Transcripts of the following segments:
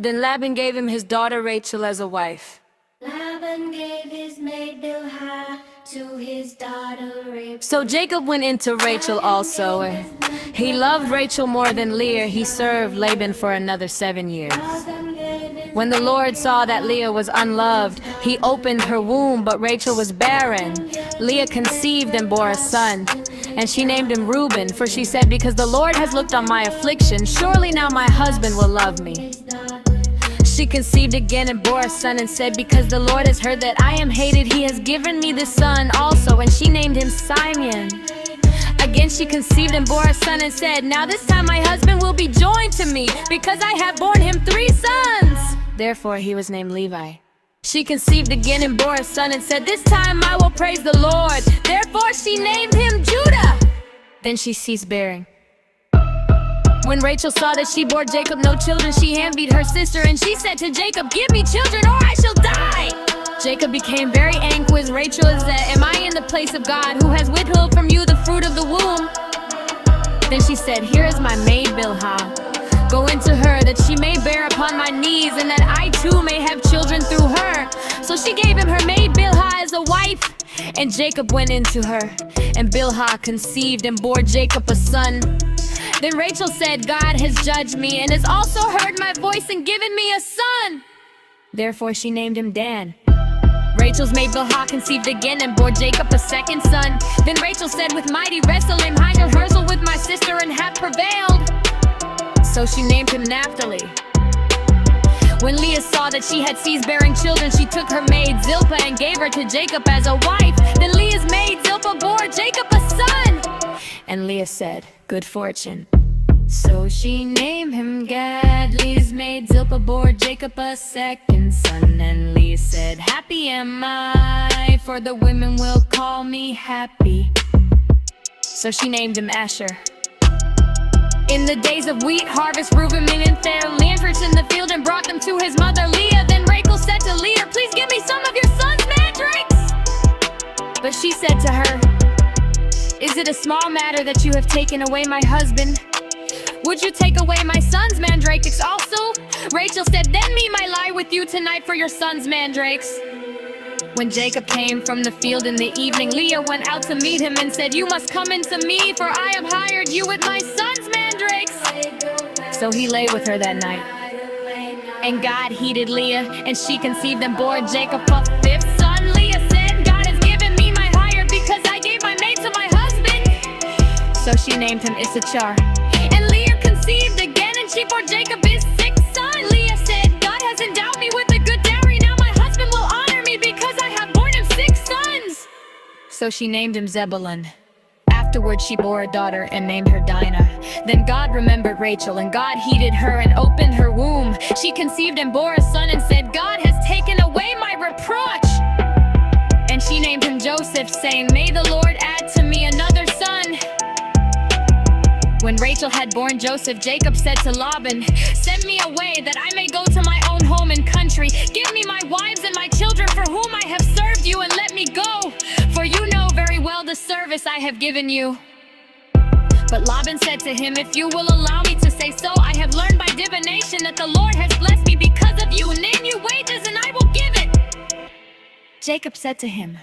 Then Laban gave him his daughter Rachel as a wife. Laban gave his maid Bilhah to his daughter Rachel. So Jacob went into Rachel also. He loved Rachel more than Leah. He served Laban for another 7 years. When the Lord saw that Leah was unloved, he opened her womb, but Rachel was barren. Leah conceived and bore a son, and she named him Reuben, for she said, because the Lord has looked on my affliction, surely now my husband will love me. She conceived again and bore a son and said, because the Lord has heard that I am hated, he has given me this son also, and she named him Simeon. Again she conceived and bore a son and said, now this time my husband will be joined to me, because I have borne him 3 sons. Therefore he was named Levi. She conceived again and bore a son and said, this time I will praise the Lord. Therefore she named him Judah. Then she ceased bearing. When Rachel saw that she bore Jacob no children, she envied her sister, and she said to Jacob, give me children or I shall die. Jacob became very angry with Rachel and said, am I in the place of God, who has withheld from you the fruit of the womb? Then she said, here is my maid Bilhah. Go into her, that she may bear upon my knees, and that I too may have children through her. So she gave him her maid Bilhah as a wife, and Jacob went into her. And Bilhah conceived and bore Jacob a son. Then Rachel said, God has judged me, and has also heard my voice and given me a son. Therefore she named him Dan. Rachel's maid Bilhah conceived again and bore Jacob a second son. Then Rachel said, with mighty wrestle am I to wrestle with my sister, and have prevailed. So she named him Naphtali. When Leah saw that she had ceased bearing children, she took her maid Zilpah and gave her to Jacob as a wife. Then Leah's maid Zilpah bore Jacob a son. And Leah said, good fortune. So she named him Gad. Leah's maid Zilpah bore Jacob a second son. And Leah said, happy am I, for the women will call me happy. So she named him Asher. In the days of wheat harvest, Reuben and their landforts in the field, and brought them to his mother Leah. Then Rachel said to Leah, please give me some of your son's mandrakes. But she said to her, is it a small matter that you have taken away my husband? Would you take away my son's mandrakes also? Rachel said, then me may lie with you tonight for your son's mandrakes. When Jacob came from the field in the evening, Leah went out to meet him and said, you must come into me, for I have hired you with my son's mandrakes. So he lay with her that night. And God heeded Leah, and she conceived and bore Jacob a 5th son. Leah said, God has given me my hire, because I gave my maid to my husband. So she named him Issachar. And Leah conceived again, and she bore Jacob his 6th son. Leah said, God has endowed me with a good dowry. Now my husband will honor me, because I have borne him 6 sons. So she named him Zebulun. Afterward she bore a daughter and named her Dinah. Then God remembered Rachel, and God heeded her and opened her womb. She conceived and bore a son and said, God has taken away my reproach. And she named him Joseph, saying, may the Lord add to me another son. When Rachel had borne Joseph, Jacob said to Laban, send me away, that I may go to my own home and country. Give me my wives and my children, for whom I have served you, and let me go, for you know very well the service I have given you. But Laban said to him, if you will allow me to say so, I have learned by divination that the Lord has blessed me because of you. Name you wages, and I will give it. Jacob said to him,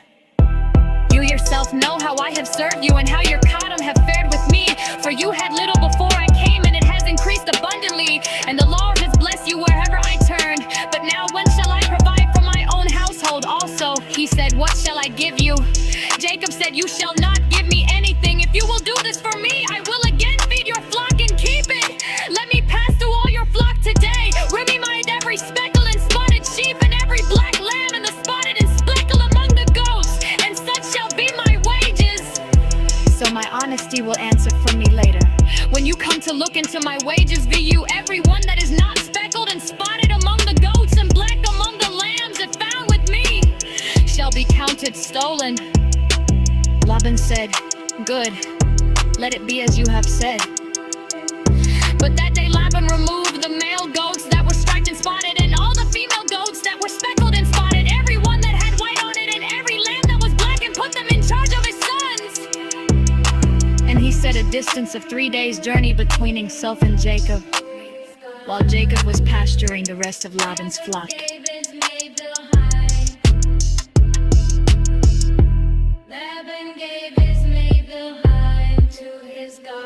you yourself know how I have served you, and how your cattle have fared with me. For you had little before I came, and it has increased abundantly, and the Lord has blessed you wherever I turned. But now when shall I provide for my own household also? He said, what shall I give you? Jacob said, you shall not give me anything. If you will do this for me, I will again feed your flock and keep it. Let me pass through all your flock today. Remind every speckled and spotted sheep, and every black lamb, and the spotted and speckled among the goats, and such shall be my wages. So my honesty will answer for me later. When you come to look into my wages, be you every one that is not speckled and spotted among the goats, and black among the lambs, if found with me, shall be counted stolen. Laban said, good, let it be as you have said. But that day Laban removed the male goats that were striped and spotted, and all the female goats that were speckled and spotted, every one that had white on it, and every lamb that was black, and put them in charge of his sons. And he set a distance of 3 days' journey between himself and Jacob. while Jacob was pasturing the rest of Laban's flock. Gave his maid Bilhah. Laban gave his maid Bilhah to his garden.